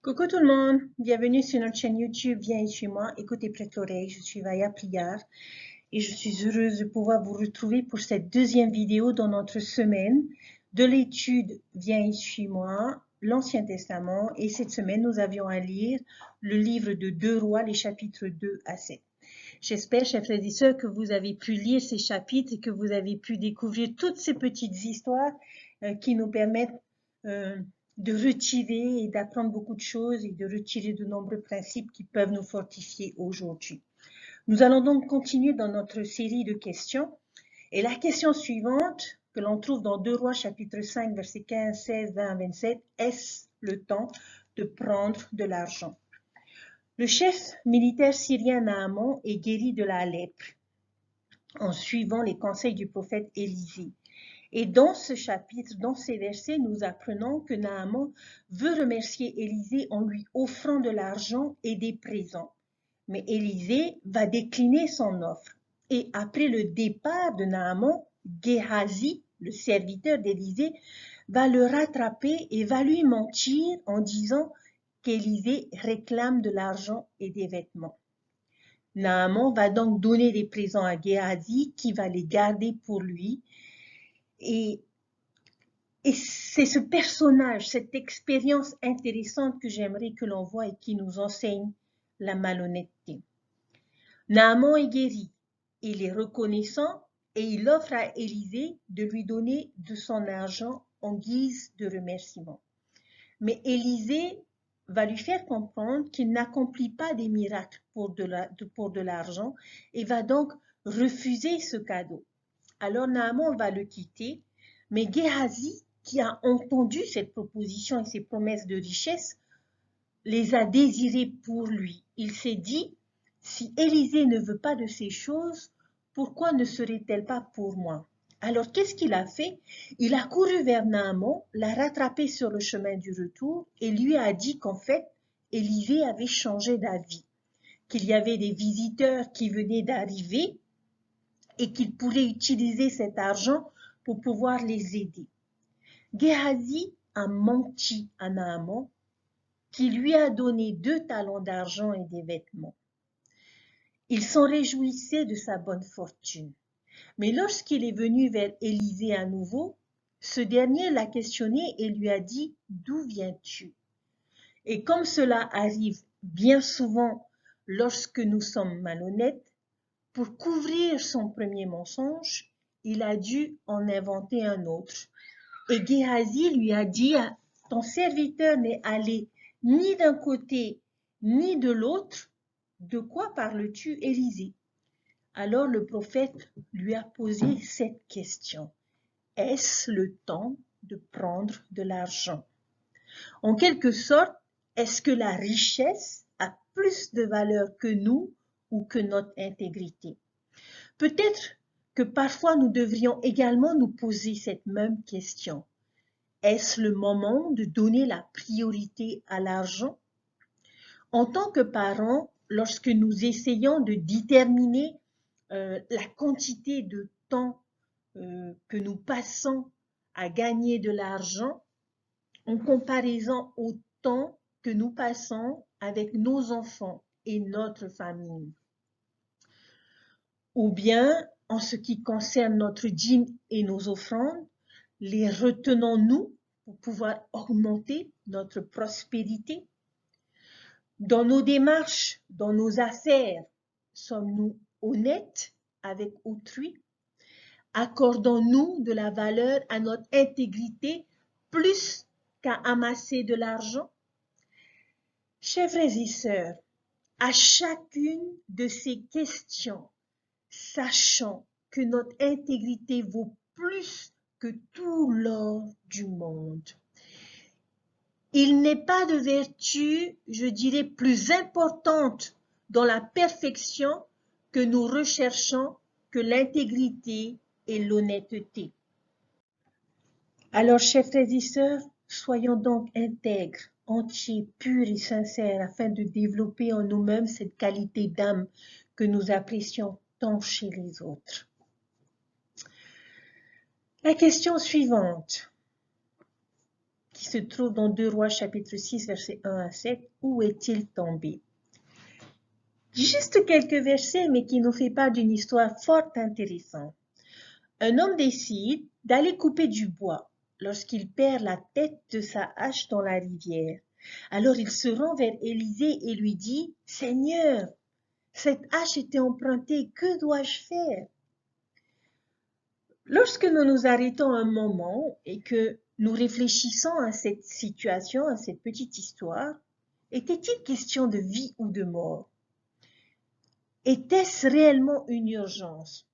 Coucou tout le monde, bienvenue sur notre chaîne YouTube Viens chez moi, écoutez prête l'oreille, je suis Vaya Pliard et je suis heureuse de pouvoir vous retrouver pour cette deuxième vidéo dans notre semaine de l'étude Viens chez moi, l'Ancien Testament, et cette semaine nous avions à lire le livre de 2 Rois, les chapitres 2 à 7. J'espère, chers frères et sœurs, que vous avez pu lire ces chapitres et que vous avez pu découvrir toutes ces petites histoires qui nous permettent de retirer et d'apprendre beaucoup de choses et de retirer de nombreux principes qui peuvent nous fortifier aujourd'hui. Nous allons donc continuer dans notre série de questions. Et la question suivante, que l'on trouve dans 2 Rois chapitre 5, versets 15, 16, 20 à 27, est-ce le temps de prendre de l'argent? Le chef militaire syrien Naaman est guéri de la lèpre en suivant les conseils du prophète Élisée. Et dans ce chapitre, dans ces versets, nous apprenons que Naaman veut remercier Élisée en lui offrant de l'argent et des présents. Mais Élisée va décliner son offre. Et après le départ de Naaman, Géhazi, le serviteur d'Élisée, va le rattraper et va lui mentir en disant qu'Élisée réclame de l'argent et des vêtements. Naaman va donc donner des présents à Géhazi qui va les garder pour lui. Et c'est ce personnage, cette expérience intéressante que j'aimerais que l'on voit et qui nous enseigne la malhonnêteté. Naaman est guéri, il est reconnaissant et il offre à Élisée de lui donner de son argent en guise de remerciement. Mais Élisée va lui faire comprendre qu'il n'accomplit pas des miracles pour de l'argent et va donc refuser ce cadeau. Alors Naaman va le quitter, mais Géhazi, qui a entendu cette proposition et ces promesses de richesse, les a désirées pour lui. Il s'est dit, si Élisée ne veut pas de ces choses, pourquoi ne serait-elle pas pour moi? Alors qu'est-ce qu'il a fait? Il a couru vers Naaman, l'a rattrapé sur le chemin du retour et lui a dit qu'en fait, Élisée avait changé d'avis, qu'il y avait des visiteurs qui venaient d'arriver et qu'il pourrait utiliser cet argent pour pouvoir les aider. Géhazi a menti à Naaman, qui lui a donné 2 talents d'argent et des vêtements. Il s'en réjouissait de sa bonne fortune. Mais lorsqu'il est venu vers Élisée à nouveau, ce dernier l'a questionné et lui a dit « D'où viens-tu » Et comme cela arrive bien souvent lorsque nous sommes malhonnêtes, pour couvrir son premier mensonge, il a dû en inventer un autre. Et Géhazi lui a dit, ton serviteur n'est allé ni d'un côté ni de l'autre, de quoi parles-tu, Élisée? Alors le prophète lui a posé cette question. Est-ce le temps de prendre de l'argent? En quelque sorte, est-ce que la richesse a plus de valeur que nous ou que notre intégrité? Peut-être que parfois nous devrions également nous poser cette même question. Est-ce le moment de donner la priorité à l'argent? En tant que parents, lorsque nous essayons de déterminer la quantité de temps que nous passons à gagner de l'argent, en comparaison au temps que nous passons avec nos enfants et notre famille. Ou bien, en ce qui concerne notre dîme et nos offrandes, les retenons-nous pour pouvoir augmenter notre prospérité? Dans nos démarches, dans nos affaires, sommes-nous honnêtes avec autrui? Accordons-nous de la valeur à notre intégrité plus qu'à amasser de l'argent? Chers frères et sœurs, à chacune de ces questions, sachant que notre intégrité vaut plus que tout l'or du monde. Il n'est pas de vertu, je dirais, plus importante dans la perfection que nous recherchons que l'intégrité et l'honnêteté. Alors, chers frères et sœurs, soyons donc intègres, entiers, purs et sincères afin de développer en nous-mêmes cette qualité d'âme que nous apprécions tant chez les autres. La question suivante. qui se trouve dans 2 Rois chapitre 6 versets 1 à 7. Où est-il tombé? Juste quelques versets, mais qui nous fait part d'une histoire fort intéressante. Un homme décide d'aller couper du bois lorsqu'il perd la tête de sa hache dans la rivière. Alors il se rend vers Élisée et lui dit, « Seigneur, cette hache était empruntée, que dois-je faire ?» Lorsque nous nous arrêtons un moment et que nous réfléchissons à cette situation, à cette petite histoire, était-il question de vie ou de mort? Était-ce réellement une urgence?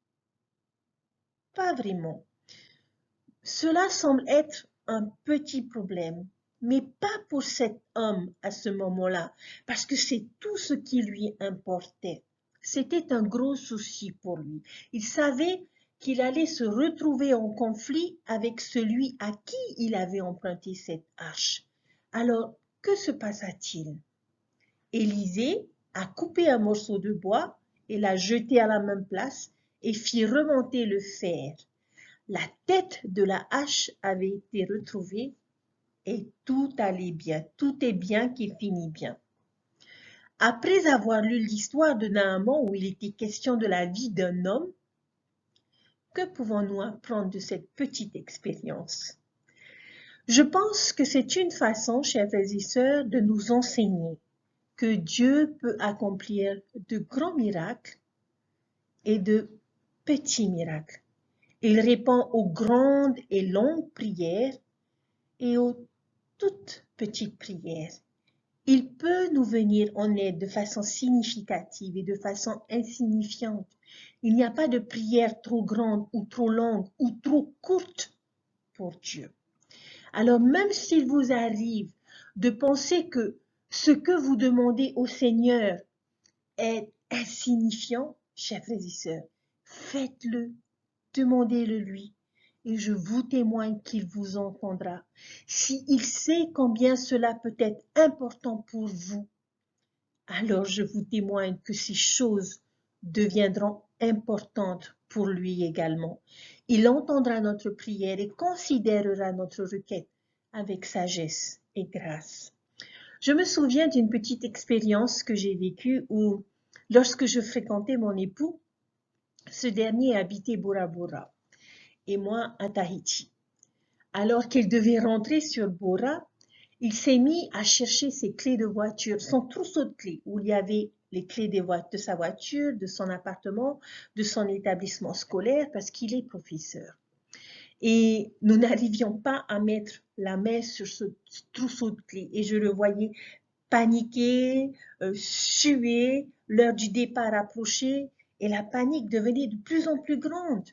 Pas vraiment. Cela semble être un petit problème, mais pas pour cet homme à ce moment-là, parce que c'est tout ce qui lui importait. C'était un gros souci pour lui. Il savait qu'il allait se retrouver en conflit avec celui à qui il avait emprunté cette hache. Alors, que se passa-t-il? Élisée a coupé un morceau de bois et l'a jeté à la même place et fit remonter le fer. La tête de la hache avait été retrouvée et tout allait bien. Tout est bien qui finit bien. Après avoir lu l'histoire de Naaman où il était question de la vie d'un homme, que pouvons-nous apprendre de cette petite expérience? Je pense que c'est une façon, chers frères et sœurs, de nous enseigner que Dieu peut accomplir de grands miracles et de petits miracles. Il répond aux grandes et longues prières et aux toutes petites prières. Il peut nous venir en aide de façon significative et de façon insignifiante. Il n'y a pas de prière trop grande ou trop longue ou trop courte pour Dieu. Alors même s'il vous arrive de penser que ce que vous demandez au Seigneur est insignifiant, chers frères et sœurs, faites-le, demandez-le lui. Et je vous témoigne qu'il vous entendra. S'il sait combien cela peut être important pour vous, alors je vous témoigne que ces choses deviendront importantes pour lui également. Il entendra notre prière et considérera notre requête avec sagesse et grâce. Je me souviens d'une petite expérience que j'ai vécue où, lorsque je fréquentais mon époux, ce dernier habitait Bora Bora et moi à Tahiti. Alors qu'il devait rentrer sur Bora, il s'est mis à chercher ses clés de voiture, son trousseau de clés, où il y avait les clés de sa voiture, de son appartement, de son établissement scolaire, parce qu'il est professeur. Et nous n'arrivions pas à mettre la main sur ce trousseau de clés. Et je le voyais paniquer, suer, l'heure du départ approchait, et la panique devenait de plus en plus grande.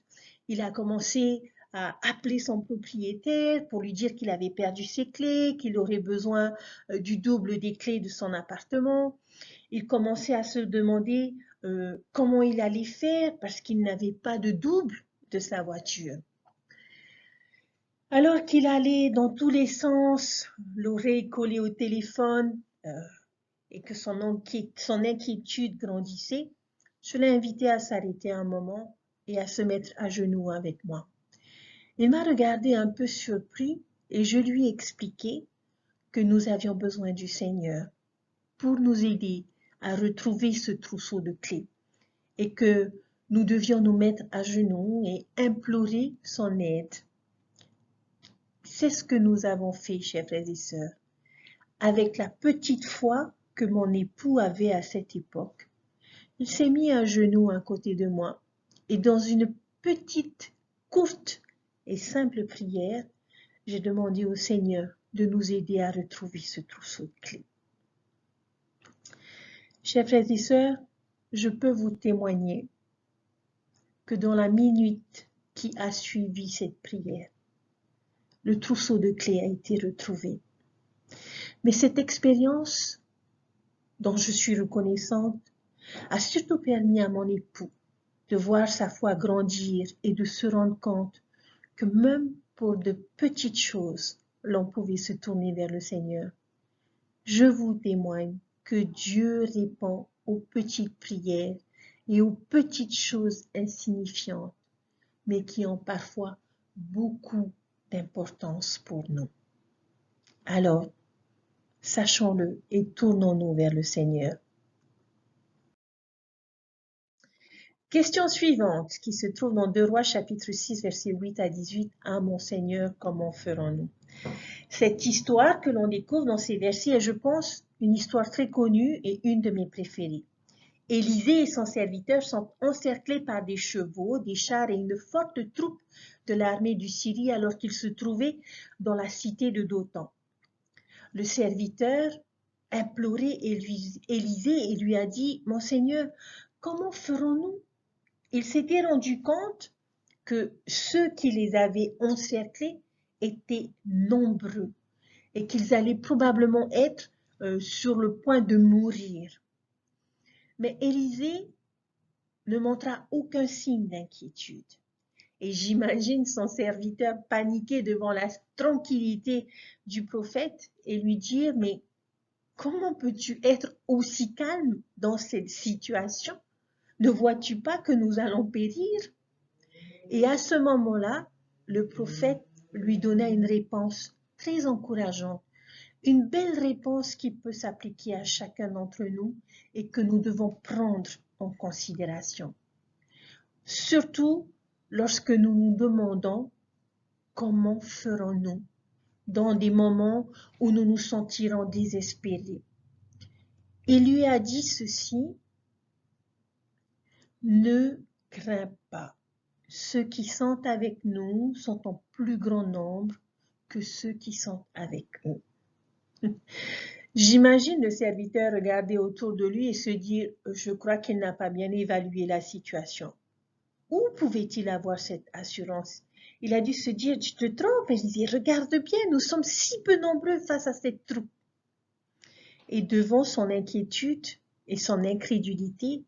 Il a commencé à appeler son propriétaire pour lui dire qu'il avait perdu ses clés, qu'il aurait besoin du double des clés de son appartement. Il commençait à se demander comment il allait faire parce qu'il n'avait pas de double de sa voiture. Alors qu'il allait dans tous les sens, l'oreille collée au téléphone et que son inquiétude grandissait, je l'ai invité à s'arrêter un moment et à se mettre à genoux avec moi. Il m'a regardé un peu surpris et je lui ai expliqué que nous avions besoin du Seigneur pour nous aider à retrouver ce trousseau de clés et que nous devions nous mettre à genoux et implorer son aide. C'est ce que nous avons fait, chers frères et sœurs, avec la petite foi que mon époux avait à cette époque. Il s'est mis à genoux à côté de moi et dans une petite, courte et simple prière, j'ai demandé au Seigneur de nous aider à retrouver ce trousseau de clés. Chers frères et sœurs, je peux vous témoigner que dans la minute qui a suivi cette prière, le trousseau de clés a été retrouvé. Mais cette expérience, dont je suis reconnaissante, a surtout permis à mon époux de voir sa foi grandir et de se rendre compte que même pour de petites choses, l'on pouvait se tourner vers le Seigneur. Je vous témoigne que Dieu répond aux petites prières et aux petites choses insignifiantes, mais qui ont parfois beaucoup d'importance pour nous. Alors, sachons-le et tournons-nous vers le Seigneur. Question suivante qui se trouve dans 2 Rois chapitre 6 versets 8 à 18. Ah mon Seigneur, comment ferons-nous? Cette histoire que l'on découvre dans ces versets est, je pense, une histoire très connue et une de mes préférées. Élisée et son serviteur sont encerclés par des chevaux, des chars et une forte troupe de l'armée du Syrie alors qu'ils se trouvaient dans la cité de Dothan. Le serviteur implorait Élisée et lui a dit « Mon Seigneur, comment ferons-nous » Il s'était rendu compte que ceux qui les avaient encerclés étaient nombreux et qu'ils allaient probablement être sur le point de mourir. Mais Élisée ne montra aucun signe d'inquiétude. Et j'imagine son serviteur paniquer devant la tranquillité du prophète et lui dire « Mais comment peux-tu être aussi calme dans cette situation? Ne vois-tu pas que nous allons périr ?» Et à ce moment-là, le prophète lui donna une réponse très encourageante, une belle réponse qui peut s'appliquer à chacun d'entre nous et que nous devons prendre en considération. Surtout lorsque nous nous demandons comment ferons-nous dans des moments où nous nous sentirons désespérés. Il lui a dit ceci, « Ne crains pas. Ceux qui sont avec nous sont en plus grand nombre que ceux qui sont avec eux. » J'imagine le serviteur regarder autour de lui et se dire « Je crois qu'il n'a pas bien évalué la situation. » Où pouvait-il avoir cette assurance? Il a dû se dire « Tu te trompes, Élisée, regarde bien, nous sommes si peu nombreux face à cette troupe. » Et devant son inquiétude et son incrédulité,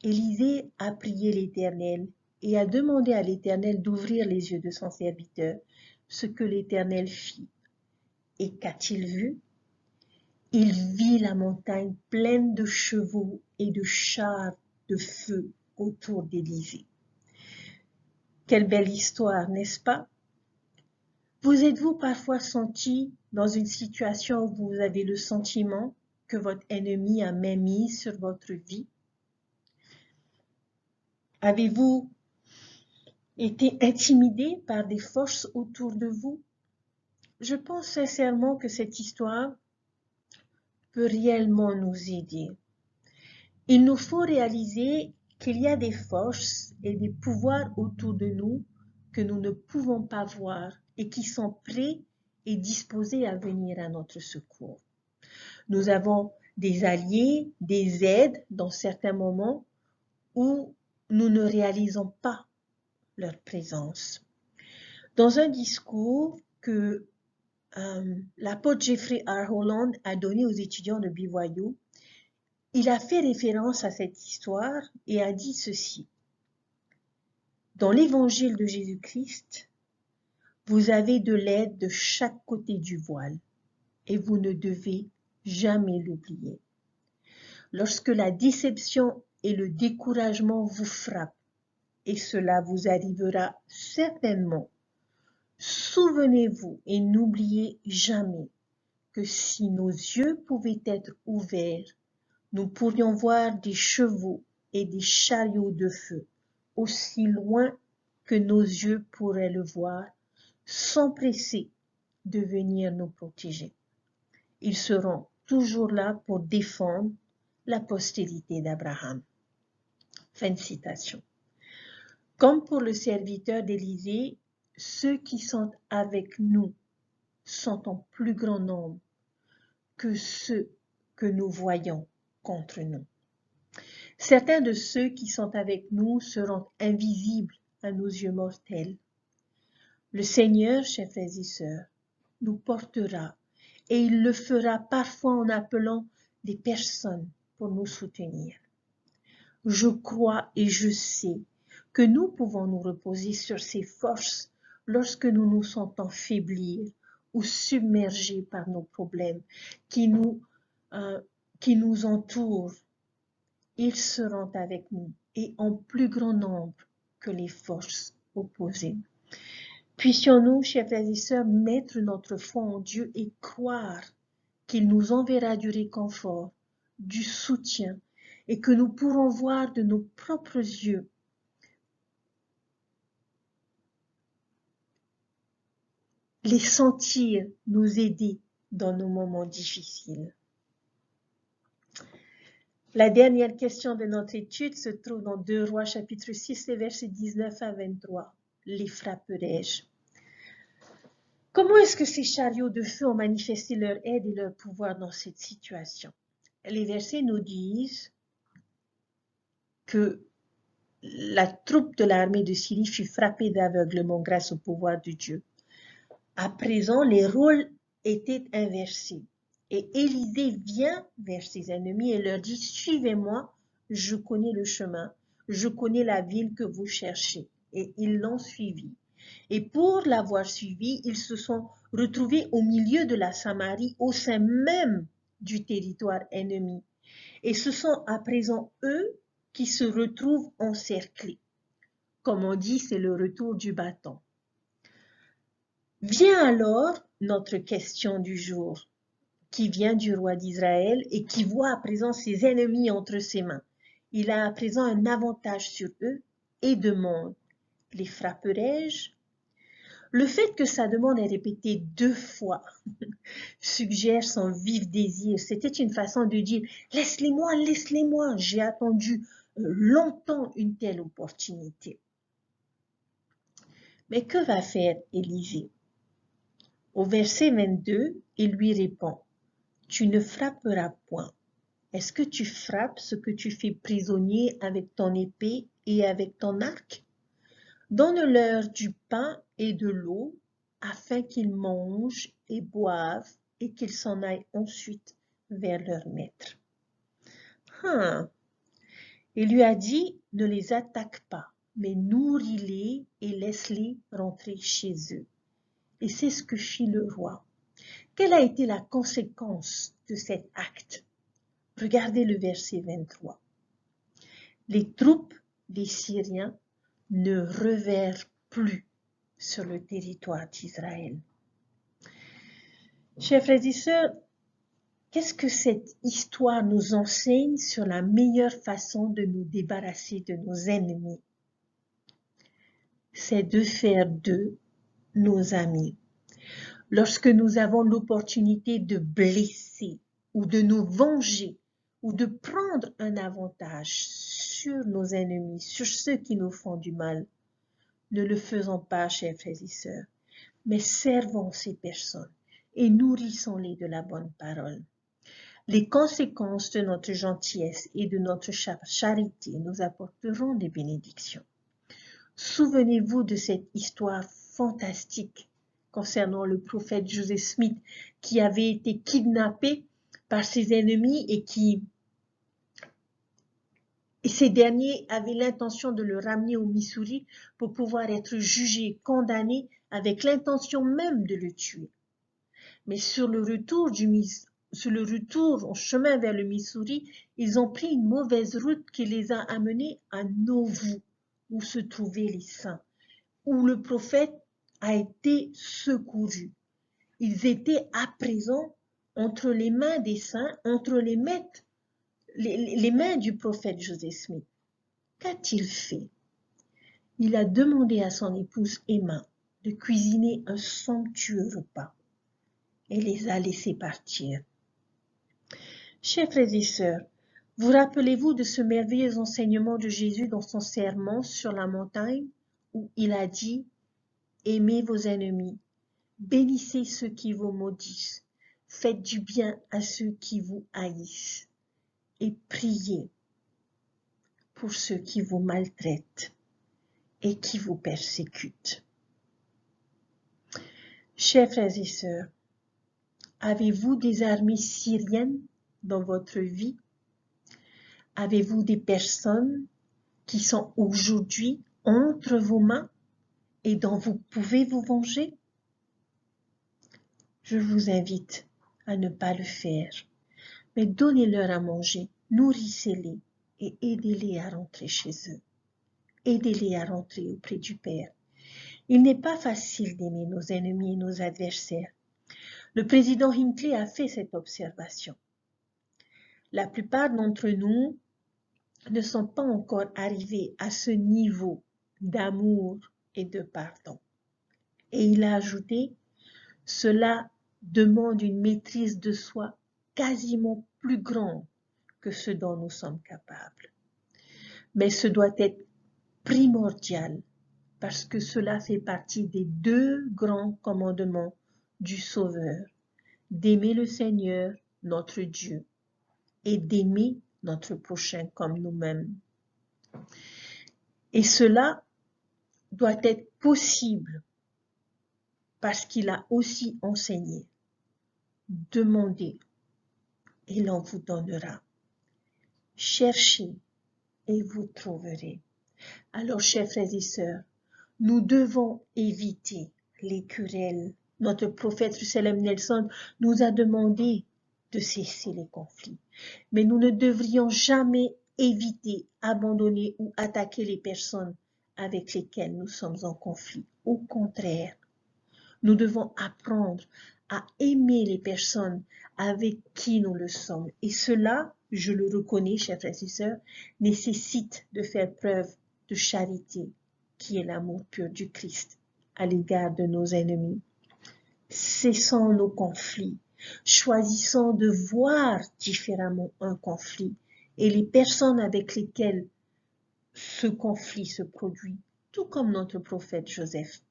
Élisée a prié l'Éternel et a demandé à l'Éternel d'ouvrir les yeux de son serviteur, ce que l'Éternel fit. Et qu'a-t-il vu? Il vit la montagne pleine de chevaux et de chars de feu autour d'Élisée. Quelle belle histoire, n'est-ce pas? Vous êtes-vous parfois senti dans une situation où vous avez le sentiment que votre ennemi a main mise sur votre vie? Avez-vous été intimidé par des forces autour de vous? Je pense sincèrement que cette histoire peut réellement nous aider. Il nous faut réaliser qu'il y a des forces et des pouvoirs autour de nous que nous ne pouvons pas voir et qui sont prêts et disposés à venir à notre secours. Nous avons des alliés, des aides dans certains moments où nous ne réalisons pas leur présence. Dans un discours que l'apôtre Jeffrey R. Holland a donné aux étudiants de BYU, il a fait référence à cette histoire et a dit ceci. Dans l'évangile de Jésus-Christ, vous avez de l'aide de chaque côté du voile et vous ne devez jamais l'oublier. Lorsque la déception et le découragement vous frappent, et cela vous arrivera certainement, souvenez-vous et n'oubliez jamais que si nos yeux pouvaient être ouverts, nous pourrions voir des chevaux et des chariots de feu, aussi loin que nos yeux pourraient le voir, s'empresser de venir nous protéger. Ils seront toujours là pour défendre la postérité d'Abraham. Fin de citation. Comme pour le serviteur d'Élisée, ceux qui sont avec nous sont en plus grand nombre que ceux que nous voyons contre nous. Certains de ceux qui sont avec nous seront invisibles à nos yeux mortels. Le Seigneur, chers frères et sœurs, nous portera et il le fera parfois en appelant des personnes pour nous soutenir. Je crois et je sais que nous pouvons nous reposer sur ses forces lorsque nous nous sentons faiblir ou submergés par nos problèmes qui nous entourent. Ils seront avec nous et en plus grand nombre que les forces opposées. Puissions-nous, chers frères et sœurs, mettre notre foi en Dieu et croire qu'il nous enverra du réconfort, du soutien, et que nous pourrons voir de nos propres yeux les sentir nous aider dans nos moments difficiles. La dernière question de notre étude se trouve dans 2 Rois chapitre 6, les versets 19 à 23. Les frapperai-je? Comment est-ce que ces chariots de feu ont manifesté leur aide et leur pouvoir dans cette situation? Les versets nous disent que la troupe de l'armée de Syrie fut frappée d'aveuglement grâce au pouvoir de Dieu. À présent, les rôles étaient inversés. Et Élisée vient vers ses ennemis et leur dit, suivez-moi, je connais le chemin, je connais la ville que vous cherchez. Et ils l'ont suivi. Et pour l'avoir suivi, ils se sont retrouvés au milieu de la Samarie, au sein même du territoire ennemi. Et ce sont à présent eux qui se retrouvent encerclés. Comme on dit, c'est le retour du bâton. Vient alors notre question du jour, qui vient du roi d'Israël et qui voit à présent ses ennemis entre ses mains. Il a à présent un avantage sur eux et demande, les frapperai-je? Le fait que sa demande est répétée 2 fois suggère son vif désir. C'était une façon de dire, laisse-les-moi, j'ai attendu longtemps une telle opportunité. Mais que va faire Élisée? Au verset 22, il lui répond, tu ne frapperas point. Est-ce que tu frappes ce que tu fais prisonnier avec ton épée et avec ton arc? Donne-leur du pain et de l'eau, afin qu'ils mangent et boivent et qu'ils s'en aillent ensuite vers leur maître. Il lui a dit, ne les attaque pas, mais nourris-les et laisse-les rentrer chez eux. Et c'est ce que fit le roi. Quelle a été la conséquence de cet acte? Regardez le verset 23. Les troupes des Syriens ne revinrent plus sur le territoire d'Israël. Chers frères et sœurs, qu'est-ce que cette histoire nous enseigne sur la meilleure façon de nous débarrasser de nos ennemis? C'est de faire d'eux nos amis. Lorsque nous avons l'opportunité de blesser ou de nous venger ou de prendre un avantage sur nos ennemis, sur ceux qui nous font du mal, ne le faisons pas, chers frères et sœurs, mais servons ces personnes et nourrissons-les de la bonne parole. Les conséquences de notre gentillesse et de notre charité nous apporteront des bénédictions. Souvenez-vous de cette histoire fantastique concernant le prophète Joseph Smith qui avait été kidnappé par ses ennemis et ces derniers avaient l'intention de le ramener au Missouri pour pouvoir être jugé, condamné avec l'intention même de le tuer. Mais sur le retour en chemin vers le Missouri, ils ont pris une mauvaise route qui les a amenés à Nauvoo, où se trouvaient les saints, où le prophète a été secouru. Ils étaient à présent entre les mains des saints, entre les mains du prophète Joseph Smith. Qu'a-t-il fait? Il a demandé à son épouse Emma de cuisiner un somptueux repas et les a laissés partir. Chers frères et sœurs, vous rappelez-vous de ce merveilleux enseignement de Jésus dans son sermon sur la montagne où il a dit « Aimez vos ennemis, bénissez ceux qui vous maudissent, faites du bien à ceux qui vous haïssent et priez pour ceux qui vous maltraitent et qui vous persécutent. » Chers frères et sœurs, avez-vous des armées syriennes dans votre vie? Avez-vous des personnes qui sont aujourd'hui entre vos mains et dont vous pouvez vous venger? Je vous invite à ne pas le faire, mais donnez-leur à manger, nourrissez-les et aidez-les à rentrer chez eux. Aidez-les à rentrer auprès du Père. Il n'est pas facile d'aimer nos ennemis et nos adversaires. Le président Hinckley a fait cette observation. La plupart d'entre nous ne sont pas encore arrivés à ce niveau d'amour et de pardon. Et il a ajouté, cela demande une maîtrise de soi quasiment plus grande que ce dont nous sommes capables. Mais ce doit être primordial parce que cela fait partie des 2 grands commandements du Sauveur, d'aimer le Seigneur, notre Dieu, et d'aimer notre prochain comme nous-mêmes. Et cela doit être possible parce qu'il a aussi enseigné. Demandez et l'on vous donnera. Cherchez et vous trouverez. Alors, chers frères et sœurs, nous devons éviter les querelles. Notre prophète Russell Nelson nous a demandé de cesser les conflits. Mais nous ne devrions jamais éviter, abandonner ou attaquer les personnes avec lesquelles nous sommes en conflit. Au contraire, nous devons apprendre à aimer les personnes avec qui nous le sommes. Et cela, je le reconnais, chers frères et sœurs, nécessite de faire preuve de charité, qui est l'amour pur du Christ à l'égard de nos ennemis. Cessons nos conflits, choisissons de voir différemment un conflit et les personnes avec lesquelles ce conflit se produit, tout comme notre prophète Joseph.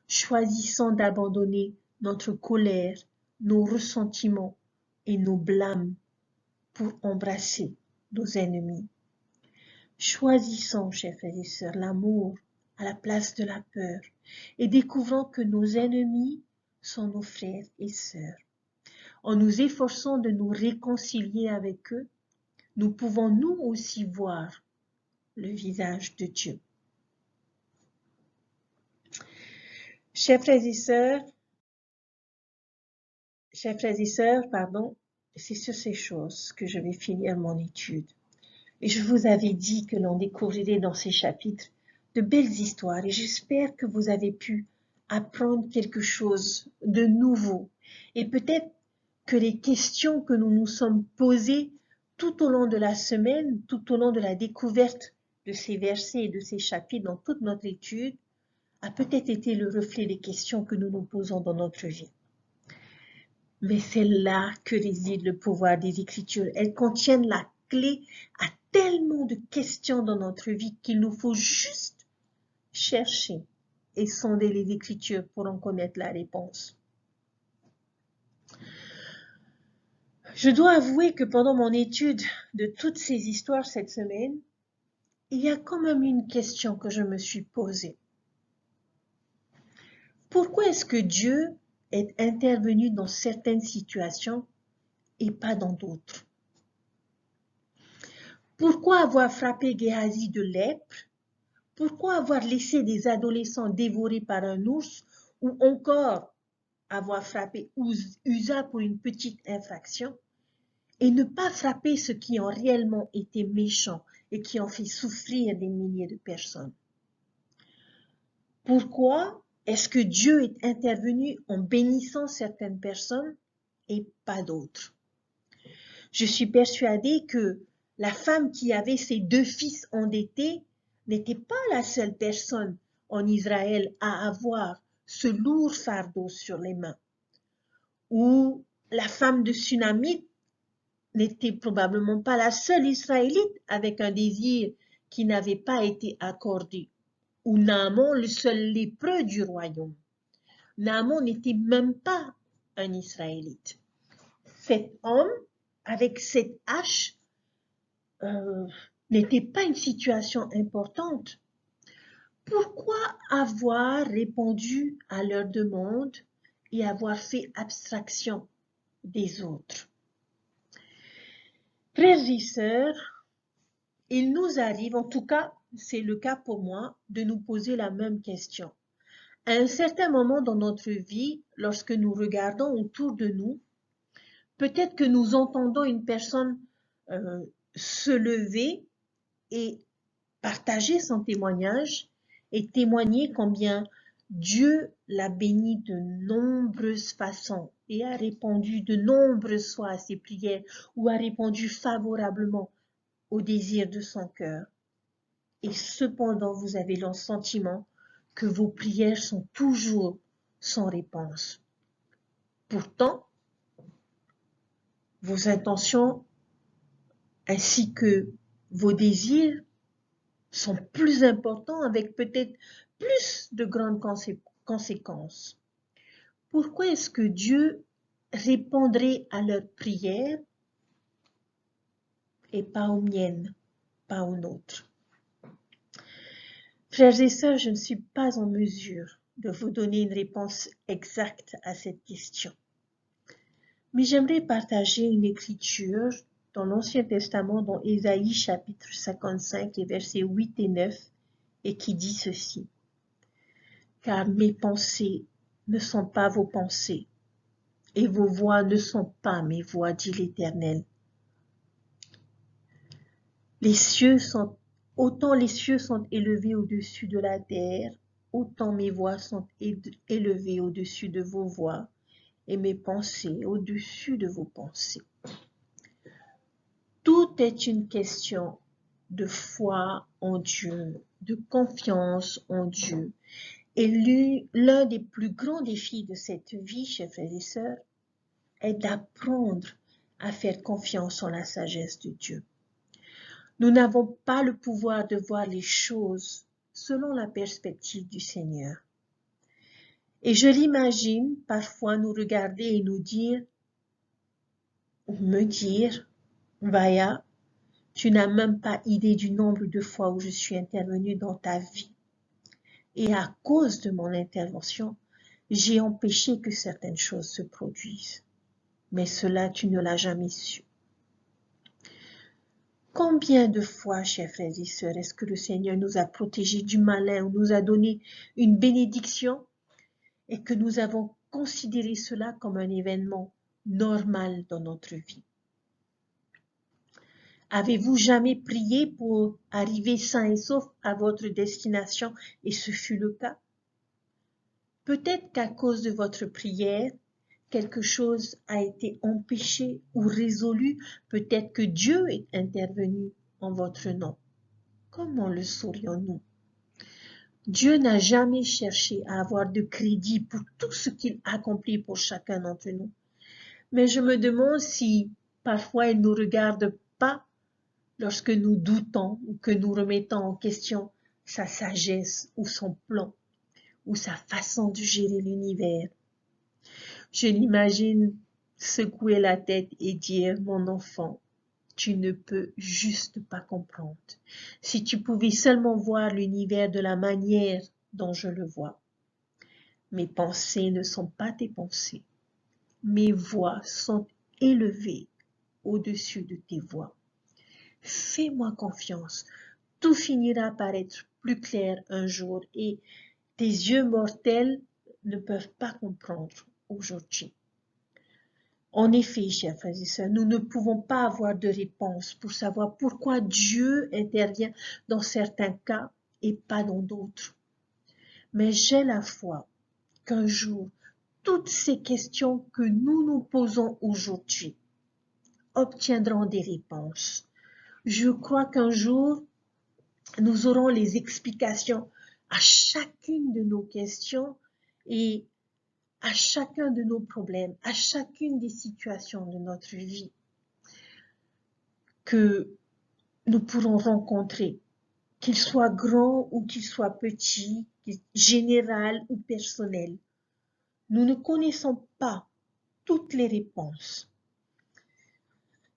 Choisissons d'abandonner notre colère, nos ressentiments et nos blâmes pour embrasser nos ennemis. Choisissons, chers frères et sœurs, l'amour à la place de la peur et découvrons que nos ennemis sont nos frères et sœurs. En nous efforçant de nous réconcilier avec eux, nous pouvons nous aussi voir le visage de Dieu. Chers frères et sœurs, c'est sur ces choses que je vais finir mon étude. Et je vous avais dit que l'on découvrirait dans ces chapitres de belles histoires et j'espère que vous avez pu apprendre quelque chose de nouveau. Et peut-être que les questions que nous nous sommes posées tout au long de la semaine, tout au long de la découverte de ces versets et de ces chapitres dans toute notre étude, a peut-être été le reflet des questions que nous nous posons dans notre vie. Mais c'est là que réside le pouvoir des Écritures. Elles contiennent la clé à tellement de questions dans notre vie qu'il nous faut juste chercher et sonder les Écritures pour en connaître la réponse. Je dois avouer que pendant mon étude de toutes ces histoires cette semaine, il y a quand même une question que je me suis posée. Pourquoi est-ce que Dieu est intervenu dans certaines situations et pas dans d'autres? Pourquoi avoir frappé Géhazi de lèpre? Pourquoi avoir laissé des adolescents dévorés par un ours ou encore avoir frappé Uza pour une petite infraction et ne pas frapper ceux qui ont réellement été méchants et qui ont fait souffrir des milliers de personnes? Pourquoi est-ce que Dieu est intervenu en bénissant certaines personnes et pas d'autres? Je suis persuadée que la femme qui avait ses 2 fils endettés n'était pas la seule personne en Israël à avoir ce lourd fardeau sur les mains. Ou la femme de Sunamite n'était probablement pas la seule Israélite avec un désir qui n'avait pas été accordé. Ou Naaman, le seul lépreux du royaume. Naaman n'était même pas un Israélite. Cet homme, avec cette hache, n'était pas une situation importante. Pourquoi avoir répondu à leurs demandes et avoir fait abstraction des autres? Frères et sœurs, il nous arrive, en tout cas, c'est le cas pour moi, de nous poser la même question. À un certain moment dans notre vie, lorsque nous regardons autour de nous, peut-être que nous entendons une personne se lever et partager son témoignage et témoigner combien Dieu l'a béni de nombreuses façons et a répondu de nombreuses fois à ses prières ou a répondu favorablement aux désirs de son cœur. Et cependant, vous avez le sentiment que vos prières sont toujours sans réponse. Pourtant, vos intentions ainsi que vos désirs sont plus importants avec peut-être plus de grandes conséquences. Pourquoi est-ce que Dieu répondrait à leurs prières et pas aux miennes, pas aux nôtres? Frères et sœurs, je ne suis pas en mesure de vous donner une réponse exacte à cette question. Mais j'aimerais partager une écriture dans l'Ancien Testament, dans Ésaïe chapitre 55, les versets 8 et 9, et qui dit ceci. Car mes pensées ne sont pas vos pensées, et vos voix ne sont pas mes voix, dit l'Éternel. Autant les cieux sont élevés au-dessus de la terre, autant mes voix sont élevées au-dessus de vos voix, et mes pensées au-dessus de vos pensées. Tout est une question de foi en Dieu, de confiance en Dieu. Et l'un des plus grands défis de cette vie, chers frères et sœurs, est d'apprendre à faire confiance en la sagesse de Dieu. Nous n'avons pas le pouvoir de voir les choses selon la perspective du Seigneur. Et je l'imagine parfois nous regarder et nous dire, ou me dire, Vaya, tu n'as même pas idée du nombre de fois où je suis intervenue dans ta vie. Et à cause de mon intervention, j'ai empêché que certaines choses se produisent. Mais cela, tu ne l'as jamais su. Combien de fois, chers frères et sœurs, est-ce que le Seigneur nous a protégés du malin ou nous a donné une bénédiction et que nous avons considéré cela comme un événement normal dans notre vie? Avez-vous jamais prié pour arriver sain et sauf à votre destination et ce fut le cas? Peut-être qu'à cause de votre prière, quelque chose a été empêché ou résolu, peut-être que Dieu est intervenu en votre nom. Comment le saurions-nous? Dieu n'a jamais cherché à avoir de crédit pour tout ce qu'il accomplit pour chacun d'entre nous. Mais je me demande si parfois il ne nous regarde pas lorsque nous doutons ou que nous remettons en question sa sagesse ou son plan ou sa façon de gérer l'univers. Je l'imagine secouer la tête et dire, mon enfant, tu ne peux juste pas comprendre. Si tu pouvais seulement voir l'univers de la manière dont je le vois. Mes pensées ne sont pas tes pensées. Mes voix sont élevées au-dessus de tes voix. Fais-moi confiance. Tout finira par être plus clair un jour et tes yeux mortels ne peuvent pas comprendre aujourd'hui. En effet, chers frères et sœurs, nous ne pouvons pas avoir de réponse pour savoir pourquoi Dieu intervient dans certains cas et pas dans d'autres. Mais j'ai la foi qu'un jour, toutes ces questions que nous nous posons aujourd'hui obtiendront des réponses. Je crois qu'un jour, nous aurons les explications à chacune de nos questions et à chacun de nos problèmes, à chacune des situations de notre vie que nous pourrons rencontrer, qu'il soit grand ou qu'il soit petit, général ou personnel. Nous ne connaissons pas toutes les réponses,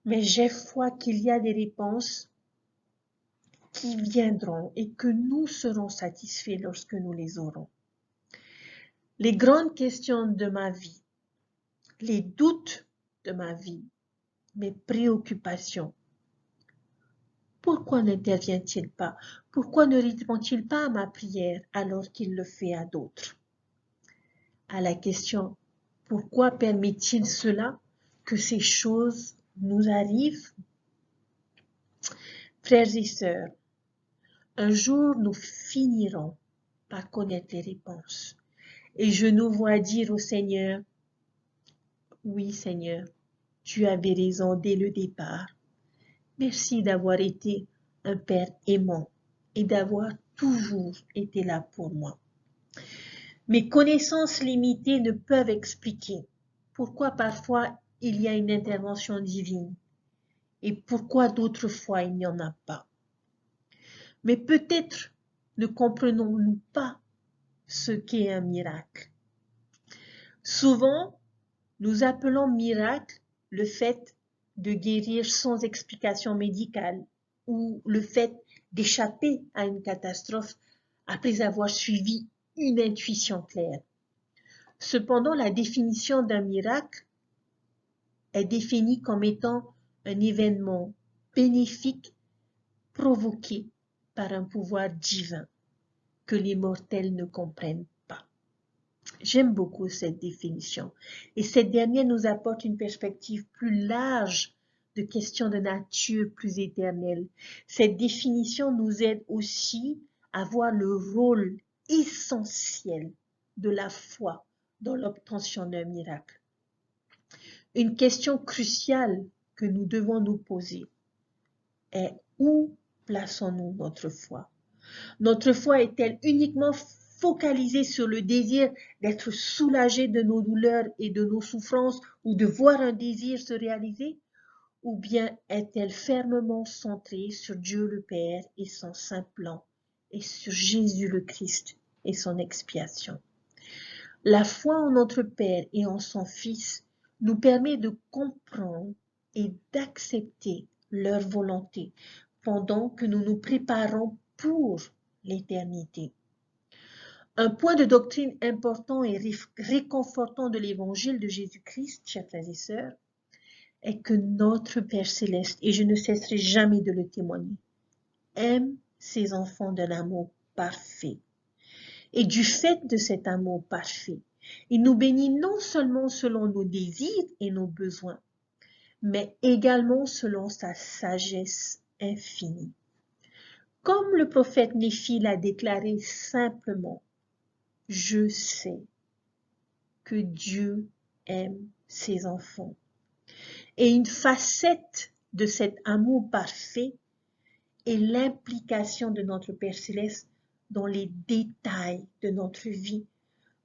mais j'ai foi qu'il y a des réponses qui viendront et que nous serons satisfaits lorsque nous les aurons. Les grandes questions de ma vie, les doutes de ma vie, mes préoccupations. Pourquoi n'intervient-il pas? Pourquoi ne répond-il pas à ma prière alors qu'il le fait à d'autres? À la question, pourquoi permet-il cela, que ces choses nous arrivent? Frères et sœurs, un jour nous finirons par connaître les réponses. Et je nous vois dire au Seigneur, oui Seigneur, tu avais raison dès le départ. Merci d'avoir été un Père aimant et d'avoir toujours été là pour moi. Mes connaissances limitées ne peuvent expliquer pourquoi parfois il y a une intervention divine et pourquoi d'autres fois il n'y en a pas. Mais peut-être ne comprenons-nous pas ce qu'est un miracle. Souvent, nous appelons miracle le fait de guérir sans explication médicale ou le fait d'échapper à une catastrophe après avoir suivi une intuition claire. Cependant, la définition d'un miracle est définie comme étant un événement bénéfique provoqué par un pouvoir divin que les mortels ne comprennent pas. J'aime beaucoup cette définition et cette dernière nous apporte une perspective plus large de questions de nature plus éternelle. Cette définition nous aide aussi à voir le rôle essentiel de la foi dans l'obtention d'un miracle. Une question cruciale que nous devons nous poser est où plaçons-nous notre foi? Notre foi est-elle uniquement focalisée sur le désir d'être soulagé de nos douleurs et de nos souffrances ou de voir un désir se réaliser? Ou bien est-elle fermement centrée sur Dieu le Père et son saint plan et sur Jésus le Christ et son expiation? La foi en notre Père et en son Fils nous permet de comprendre et d'accepter leur volonté pendant que nous nous préparons pour l'éternité. Un point de doctrine important et réconfortant de l'évangile de Jésus-Christ, chers frères et sœurs, est que notre Père céleste, et je ne cesserai jamais de le témoigner, aime ses enfants d'un amour parfait. Et du fait de cet amour parfait, il nous bénit non seulement selon nos désirs et nos besoins, mais également selon sa sagesse infinie. Comme le prophète Néphi l'a déclaré simplement, je sais que Dieu aime ses enfants. Et une facette de cet amour parfait est l'implication de notre Père céleste dans les détails de notre vie,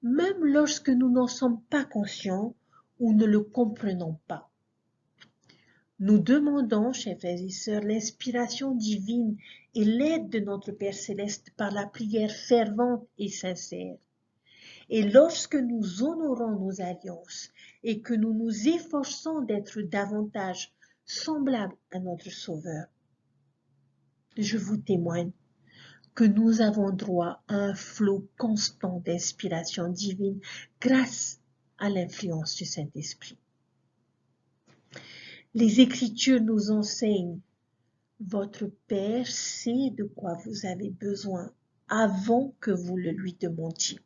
même lorsque nous n'en sommes pas conscients ou ne le comprenons pas. Nous demandons, chers frères et sœurs, l'inspiration divine et l'aide de notre Père céleste par la prière fervente et sincère. Et lorsque nous honorons nos alliances et que nous nous efforçons d'être davantage semblables à notre Sauveur, je vous témoigne que nous avons droit à un flot constant d'inspiration divine grâce à l'influence du Saint-Esprit. Les Écritures nous enseignent, votre Père sait de quoi vous avez besoin avant que vous le lui demandiez.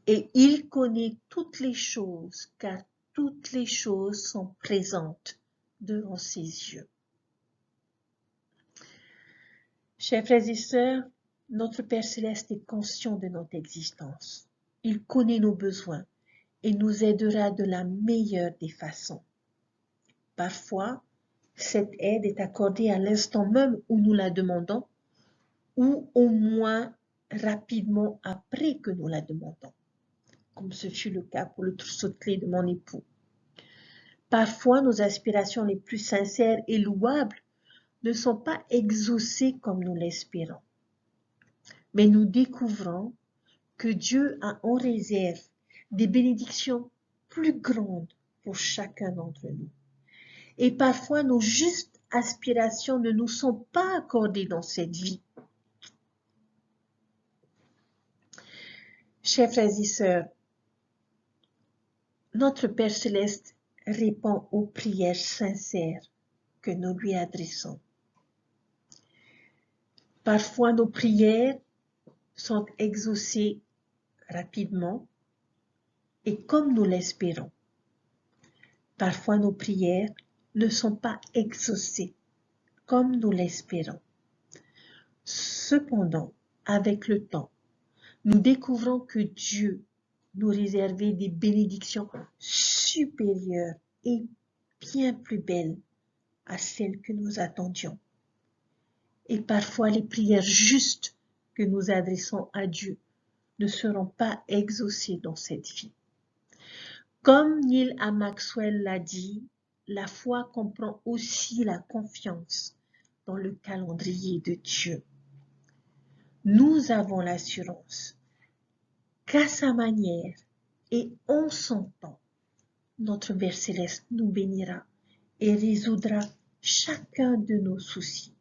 Et il connaît toutes les choses, car toutes les choses sont présentes devant ses yeux. Chers frères et sœurs, notre Père céleste est conscient de notre existence. Il connaît nos besoins et nous aidera de la meilleure des façons. Parfois, cette aide est accordée à l'instant même où nous la demandons, ou au moins rapidement après que nous la demandons, comme ce fut le cas pour le trousseau de clés de mon époux. Parfois, nos aspirations les plus sincères et louables ne sont pas exaucées comme nous l'espérons. Mais nous découvrons que Dieu a en réserve des bénédictions plus grandes pour chacun d'entre nous. Et parfois, nos justes aspirations ne nous sont pas accordées dans cette vie. Chers frères et sœurs, notre Père céleste répond aux prières sincères que nous lui adressons. Parfois, nos prières sont exaucées rapidement et comme nous l'espérons. Parfois, nos prières ne sont pas exaucées comme nous l'espérons. Cependant, avec le temps, nous découvrons que Dieu nous réserver des bénédictions supérieures et bien plus belles à celles que nous attendions. Et parfois, les prières justes que nous adressons à Dieu ne seront pas exaucées dans cette vie. Comme Neil A. Maxwell l'a dit, la foi comprend aussi la confiance dans le calendrier de Dieu. Nous avons l'assurance qu'à sa manière et en son temps, notre Père Céleste nous bénira et résoudra chacun de nos soucis,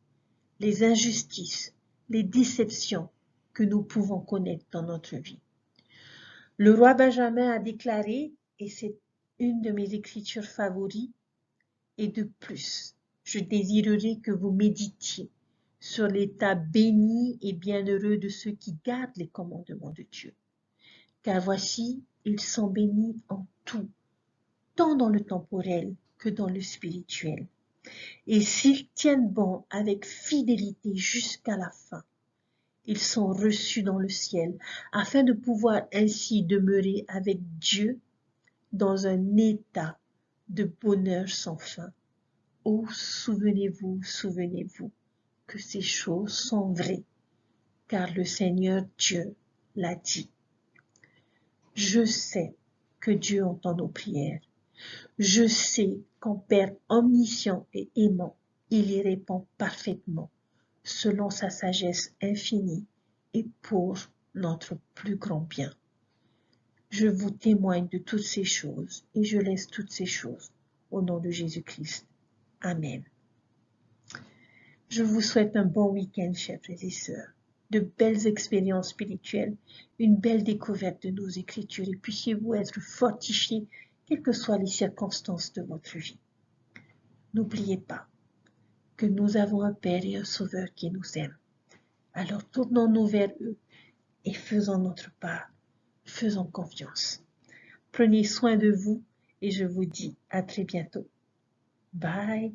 les injustices, les déceptions que nous pouvons connaître dans notre vie. Le roi Benjamin a déclaré, et c'est une de mes écritures favorites, et de plus, je désirerais que vous méditiez sur l'état béni et bienheureux de ceux qui gardent les commandements de Dieu. Car voici, ils sont bénis en tout, tant dans le temporel que dans le spirituel. Et s'ils tiennent bon avec fidélité jusqu'à la fin, ils sont reçus dans le ciel, afin de pouvoir ainsi demeurer avec Dieu dans un état de bonheur sans fin. Oh, souvenez-vous que ces choses sont vraies, car le Seigneur Dieu l'a dit. Je sais que Dieu entend nos prières. Je sais qu'en Père omniscient et aimant, il y répond parfaitement, selon sa sagesse infinie et pour notre plus grand bien. Je vous témoigne de toutes ces choses et je laisse toutes ces choses au nom de Jésus-Christ. Amen. Je vous souhaite un bon week-end, chers frères et sœurs, de belles expériences spirituelles, une belle découverte de nos Écritures et puissiez-vous être fortifiés, quelles que soient les circonstances de votre vie. N'oubliez pas que nous avons un Père et un Sauveur qui nous aime. Alors tournons-nous vers eux et faisons notre part, faisons confiance. Prenez soin de vous et je vous dis à très bientôt. Bye.